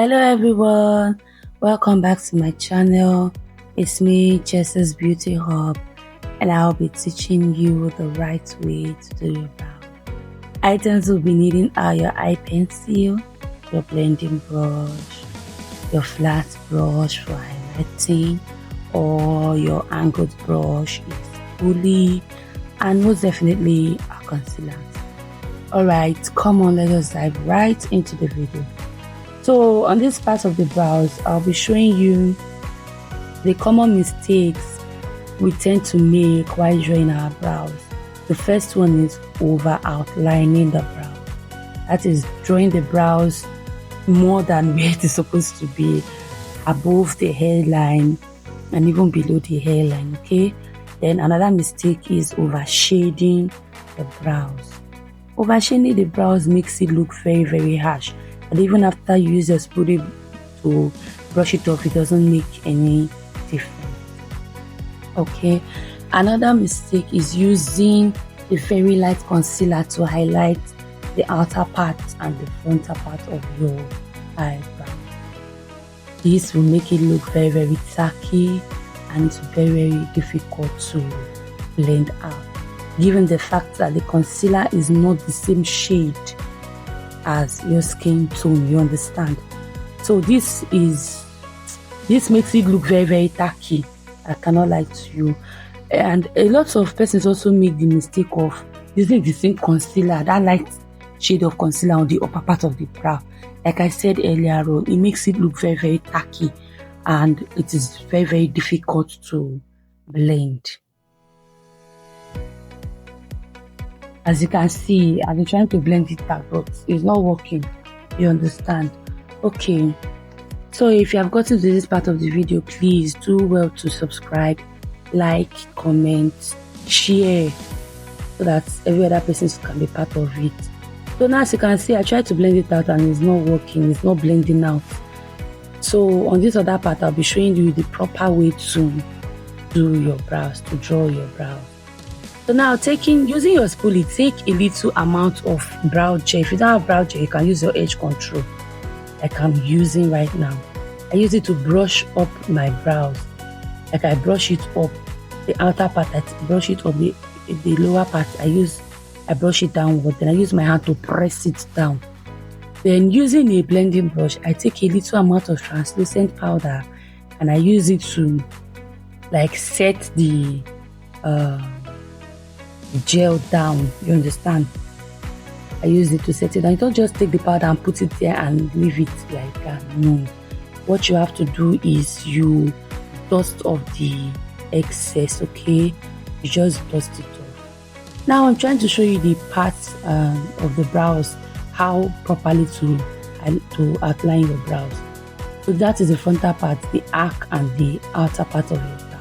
Hello everyone, welcome back to my channel. It's me, Jess's Beauty Hub, and I'll be teaching you the right way to do your brow. Items will be needing are your eye pencil, your blending brush, your flat brush for highlighting, or your angled brush is fully, and most definitely a concealer. Alright, come on, let us dive right into the video. So on this part of the brows, I'll be showing you the common mistakes we tend to make while drawing our brows. The first one is over outlining the brow. That is drawing the brows more than where it is supposed to be, above the hairline and even below the hairline, okay? Then another mistake is overshading the brows. Overshading the brows makes it look very harsh. And even after you use your spoolie to brush it off, it doesn't make any difference. Okay, another mistake is using a very light concealer to highlight the outer part and the frontal part of your eyebrow. This will make it look very tacky, and it's very difficult to blend out, given the fact that the concealer is not the same shade as your skin tone, you understand? So this makes it look very tacky. I cannot lie to you. And a lot of persons also make the mistake of using the same concealer, that light shade of concealer, on the upper part of the brow. Like I said earlier on, it makes it look very tacky, and it is very difficult to blend. As you can see, I've been trying to blend it out, but it's not working. You understand? Okay. So if you have gotten to this part of the video, please do well to subscribe, like, comment, share, so that every other person can be part of it. So now, as you can see, I tried to blend it out and it's not working. It's not blending out. So on this other part, I'll be showing you the proper way to do your brows, to draw your brows. So now, using your spoolie, take a little amount of brow gel. If you don't have brow gel, you can use your edge control, like I'm using right now. I use it to brush up my brows. Like I brush it up, the outer part, I brush it up, the lower part, I brush it downward. Then I use my hand to press it down. Then using a blending brush, I take a little amount of translucent powder and I use it to like set the gel down, you understand? I use it to set it down. You don't just take the powder and put it there and leave it like that. No. What you have to do is you dust off the excess, okay? You just dust it off. Now I'm trying to show you the parts of the brows, how properly to outline your brows. So that is the frontal part, the arc, and the outer part of your brow.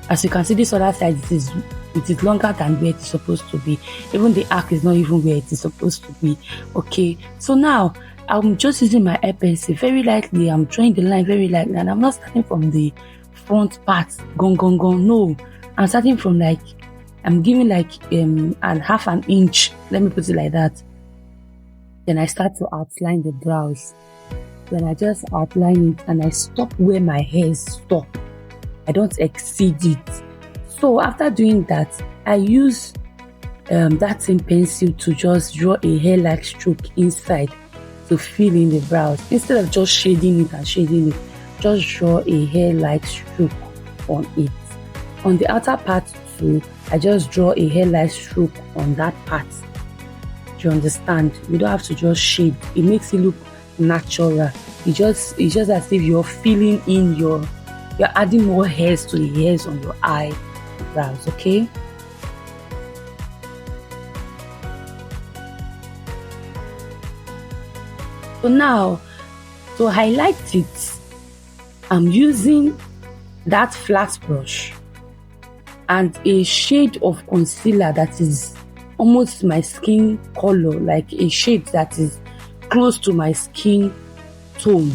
As you can see, this other side, it is longer than where it's supposed to be. Even the arc is not even where it is supposed to be. Okay, so now I'm just using my eye pencil very lightly. I'm drawing the line very lightly, and I'm not starting from the front part, gone. No, I'm starting from like, I'm giving like half an inch, let me put it like that. Then I start to outline the brows. Then I just outline it and I stop where my hairs stop. I don't exceed it. So after doing that, I use that same pencil to just draw a hair-like stroke inside to fill in the brows. Instead of just shading it, just draw a hair-like stroke on it. On the outer part too, I just draw a hair-like stroke on that part. Do you understand? You don't have to just shade. It makes it look natural. It's just as if you're filling in you're adding more hairs to the hairs on your eyebrows, okay? So now, to highlight it, I'm using that flat brush and a shade of concealer that is almost my skin color, like a shade that is close to my skin tone,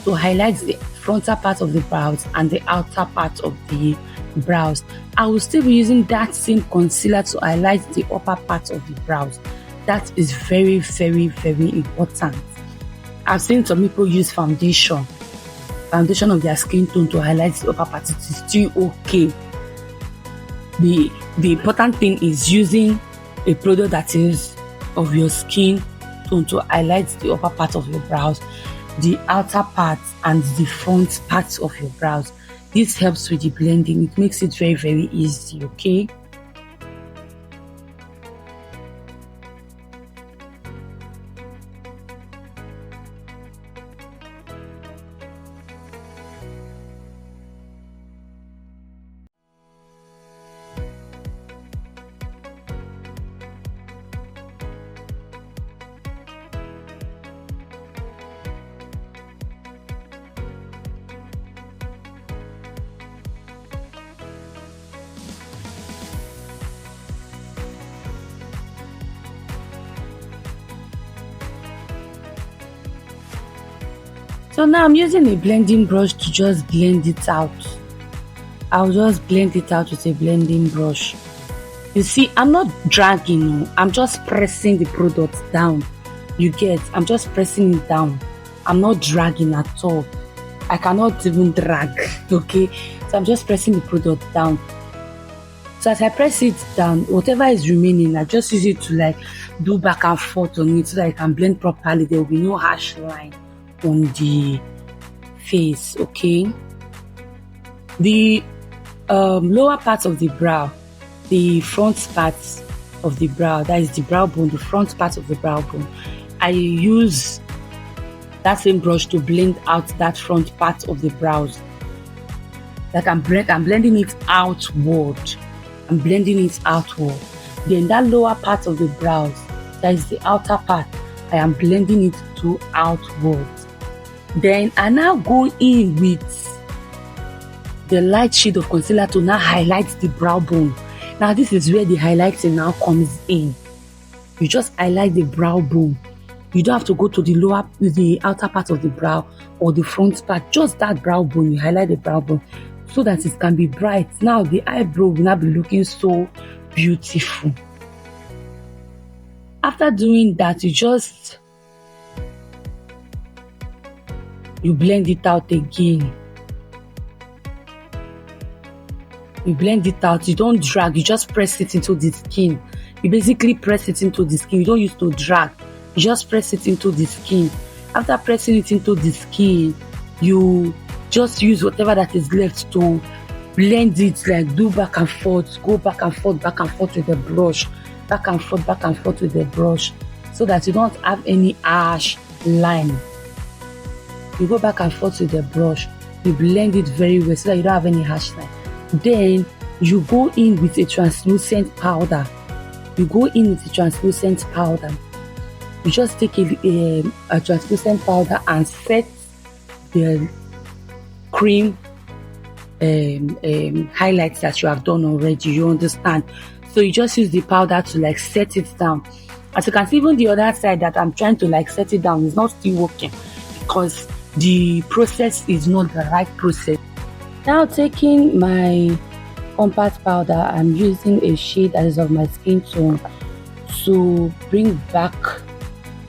to highlight the frontal part of the brows and the outer part of the brows. I will still be using that same concealer to highlight the upper part of the brows. That is very important. I've seen some people use foundation of their skin tone to highlight the upper part. It is still okay. The important thing is using a product that is of your skin tone to highlight the upper part of your brows, the outer part and the front parts of your brows. This helps with the blending. It makes it very, very easy, okay? So now I'm using a blending brush to just blend it out. I'll just blend it out with a blending brush. You see, I'm not dragging, no. I'm just pressing the product down. You get, I'm just pressing it down. I'm not dragging at all. I cannot even drag, okay? So I'm just pressing the product down. So as I press it down, whatever is remaining, I just use it to like do back and forth on it so that I can blend properly. There will be no harsh line on the face, okay? The lower part of the brow, the front part of the brow, that is the brow bone, the front part of the brow bone, I use that same brush to blend out that front part of the brows. Like I'm blending it outward. I'm blending it outward. Then that lower part of the brows, that is the outer part, I am blending it to outward. Then I now go in with the light shade of concealer to now highlight the brow bone. Now this is where the highlighting now comes in. You just highlight the brow bone. You don't have to go to the outer part of the brow or the front part. Just that brow bone, you highlight the brow bone so that it can be bright. Now the eyebrow will not be looking so beautiful. After doing that, you blend it out again. You blend it out. You don't drag. You just press it into the skin. You basically press it into the skin. You don't use to drag. You just press it into the skin. After pressing it into the skin, you just use whatever that is left to blend it, like do back and forth, go back and forth with the brush, back and forth with the brush, so that you don't have any harsh line. You go back and forth with the brush, you blend it very well so that you don't have any harsh line. Then you go in with a translucent powder. You just take a translucent powder and set the cream highlights that you have done already. You understand? So you just use the powder to like set it down. As you can see, even the other side that I'm trying to like set it down is not still working because the process is not the right process. Now taking my compact powder, I'm using a shade that is of my skin tone to bring back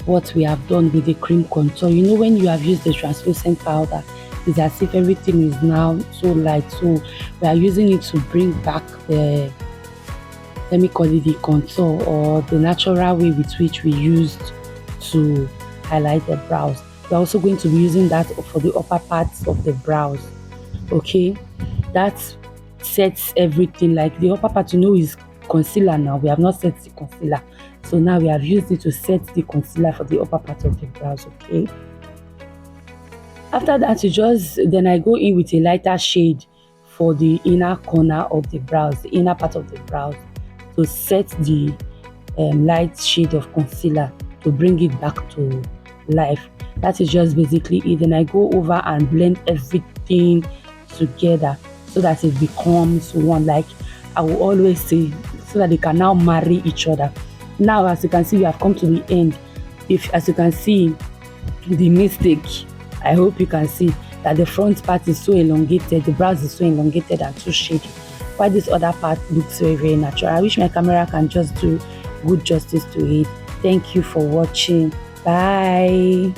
what we have done with the cream contour. You know, when you have used the translucent powder, it's as if everything is now so light. So we are using it to bring back the, let me call it the contour, or the natural way with which we used to highlight the brows. We're also going to be using that for the upper parts of the brows. Okay, that sets everything. Like the upper part, you know, is concealer. Now we have not set the concealer, so now we have used it to set the concealer for the upper part of the brows. Okay, after that, then I go in with a lighter shade for the inner corner of the brows, the inner part of the brows, to set the light shade of concealer to bring it back to life. That is just basically it. Then I go over and blend everything together so that it becomes one. Like I will always say, so that they can now marry each other. Now, as you can see, we have come to the end. As you can see, the mistake, I hope you can see that the front part is so elongated, the brows is so elongated and too shady, while this other part looks very, very natural. I wish my camera can just do good justice to it. Thank you for watching. Bye.